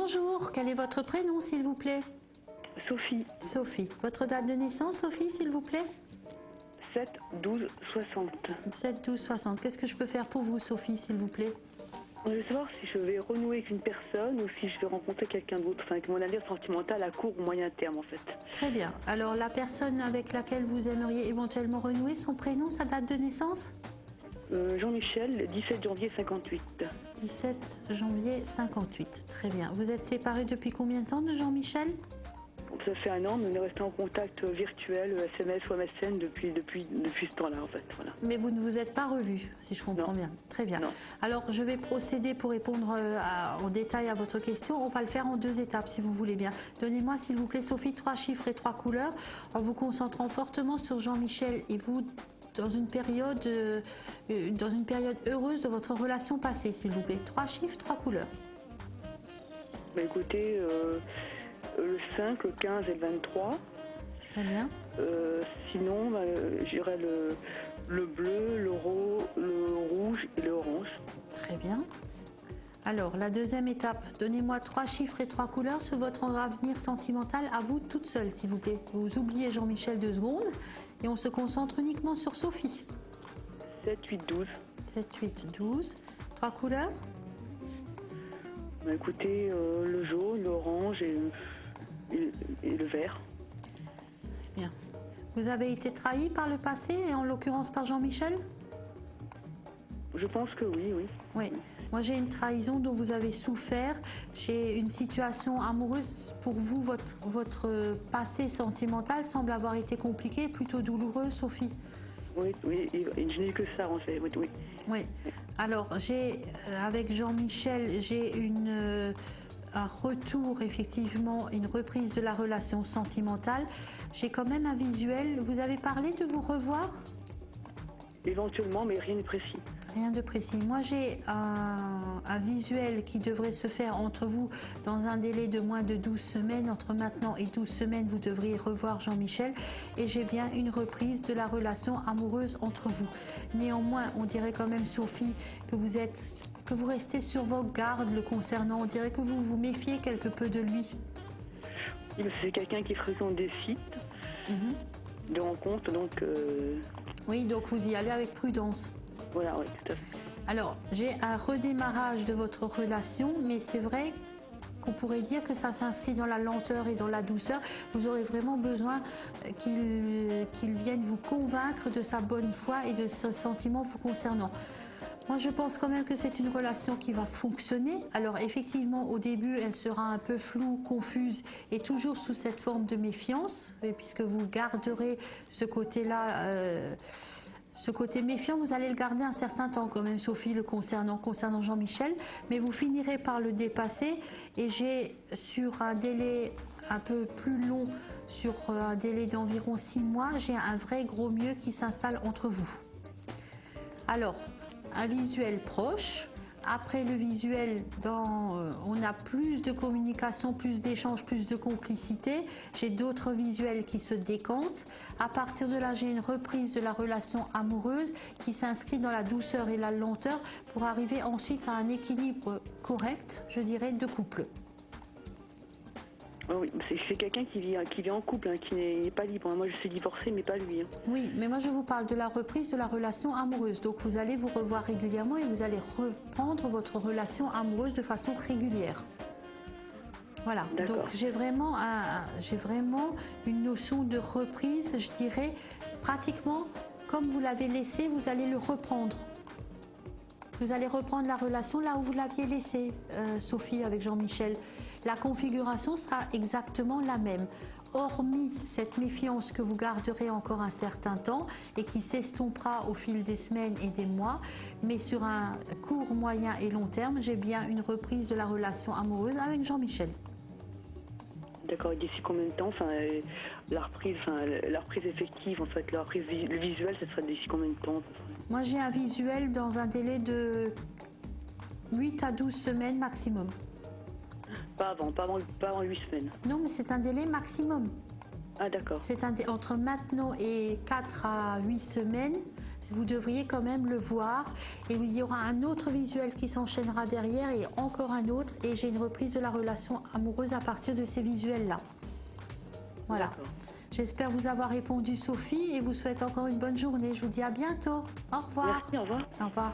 bonjour, quel est votre prénom s'il vous plaît? Sophie, Sophie. Votre date de naissance, Sophie, s'il vous plaît? 7-12-60. 7-12-60. Qu'est-ce que je peux faire pour vous, Sophie, s'il vous plaît? Je veux savoir si je vais renouer avec une personne ou si je vais rencontrer quelqu'un d'autre, enfin que mon avenir sentimental à court ou moyen terme en fait. Très bien. Alors, la personne avec laquelle vous aimeriez éventuellement renouer, son prénom, sa date de naissance? Jean-Michel, 17 janvier 58. 17 janvier 58. Très bien. Vous êtes séparés depuis combien de temps de Jean-Michel? Ça fait un an, mais on est resté en contact virtuel, SMS ou MSN depuis ce temps-là en fait. Voilà. Mais vous ne vous êtes pas revus, si je comprends bien. Très bien. Non. Alors, je vais procéder pour répondre en détail à votre question. On va le faire en 2 étapes, si vous voulez bien. Donnez-moi, s'il vous plaît, Sophie, 3 chiffres et 3 couleurs, en vous concentrant fortement sur Jean-Michel et vous, dans une période heureuse de votre relation passée, s'il vous plaît. 3 chiffres, 3 couleurs. Bah, écoutez, le 5, le 15 et le 23. Très bien. Sinon, bah, j'irais le bleu, le rouge et le orange. Très bien. Alors, la deuxième étape, donnez-moi 3 chiffres et 3 couleurs sur votre avenir sentimental à vous toute seule, s'il vous plaît. Vous oubliez Jean-Michel 2 secondes et on se concentre uniquement sur Sophie. 7, 8, 12. 7, 8, 12. 3 couleurs? Bah, écoutez, le jaune, l'orange et le vert. Bien. Vous avez été trahi par le passé et en l'occurrence par Jean-Michel? Je pense que oui, oui. Oui. Moi, j'ai une trahison dont vous avez souffert. J'ai une situation amoureuse. Pour vous, votre passé sentimental semble avoir été compliqué, plutôt douloureux, Sophie. Oui, oui, et je n'ai que ça en fait, oui, oui. Oui. Alors, avec Jean-Michel, j'ai un retour, effectivement, une reprise de la relation sentimentale. J'ai quand même un visuel. Vous avez parlé de vous revoir? Éventuellement, mais rien de précis. Rien de précis. Moi, j'ai un visuel qui devrait se faire entre vous dans un délai de moins de 12 semaines. Entre maintenant et 12 semaines, vous devriez revoir Jean-Michel. Et j'ai bien une reprise de la relation amoureuse entre vous. Néanmoins, on dirait quand même, Sophie, que vous restez sur vos gardes le concernant. On dirait que vous vous méfiez quelque peu de lui. C'est quelqu'un qui fréquente des sites de rencontres, donc... Oui, donc vous y allez avec prudence. Voilà, oui, tout à fait. Alors, j'ai un redémarrage de votre relation, mais c'est vrai qu'on pourrait dire que ça s'inscrit dans la lenteur et dans la douceur. Vous aurez vraiment besoin qu'il vienne vous convaincre de sa bonne foi et de ce sentiment vous concernant. Moi, je pense quand même que c'est une relation qui va fonctionner. Alors, effectivement, au début, elle sera un peu floue, confuse et toujours sous cette forme de méfiance, puisque vous garderez ce côté-là... Ce côté méfiant, vous allez le garder un certain temps quand même, Sophie, concernant Jean-Michel, mais vous finirez par le dépasser et j'ai sur un délai un peu plus long, sur un délai d'environ 6 mois, j'ai un vrai gros mieux qui s'installe entre vous. Alors, un visuel proche. Après le visuel, on a plus de communication, plus d'échanges, plus de complicité. J'ai d'autres visuels qui se décantent. À partir de là, j'ai une reprise de la relation amoureuse qui s'inscrit dans la douceur et la lenteur pour arriver ensuite à un équilibre correct, je dirais, de couple. Oui, c'est quelqu'un qui vit en couple, qui n'est pas libre. Moi, je suis divorcée, mais pas lui. Oui, mais moi, je vous parle de la reprise de la relation amoureuse. Donc, vous allez vous revoir régulièrement et vous allez reprendre votre relation amoureuse de façon régulière. Voilà, donc j'ai vraiment une notion de reprise, je dirais, pratiquement comme vous l'avez laissé, vous allez le reprendre. Vous allez reprendre la relation là où vous l'aviez laissée, Sophie, avec Jean-Michel. La configuration sera exactement la même, hormis cette méfiance que vous garderez encore un certain temps et qui s'estompera au fil des semaines et des mois. Mais sur un court, moyen et long terme, j'ai bien une reprise de la relation amoureuse avec Jean-Michel. D'accord, et d'ici combien de temps, la reprise effective, en fait, le visuel, ça serait d'ici combien de temps? Moi, j'ai un visuel dans un délai de 8 à 12 semaines maximum. Pas avant 8 semaines. Non, mais c'est un délai maximum. Ah, d'accord. C'est entre maintenant et 4 à 8 semaines. vous devriez quand même le voir. Et il y aura un autre visuel qui s'enchaînera derrière et encore un autre. Et j'ai une reprise de la relation amoureuse à partir de ces visuels-là. Voilà. J'espère vous avoir répondu, Sophie, et vous souhaite encore une bonne journée. Je vous dis à bientôt. Au revoir. Merci, au revoir. Au revoir.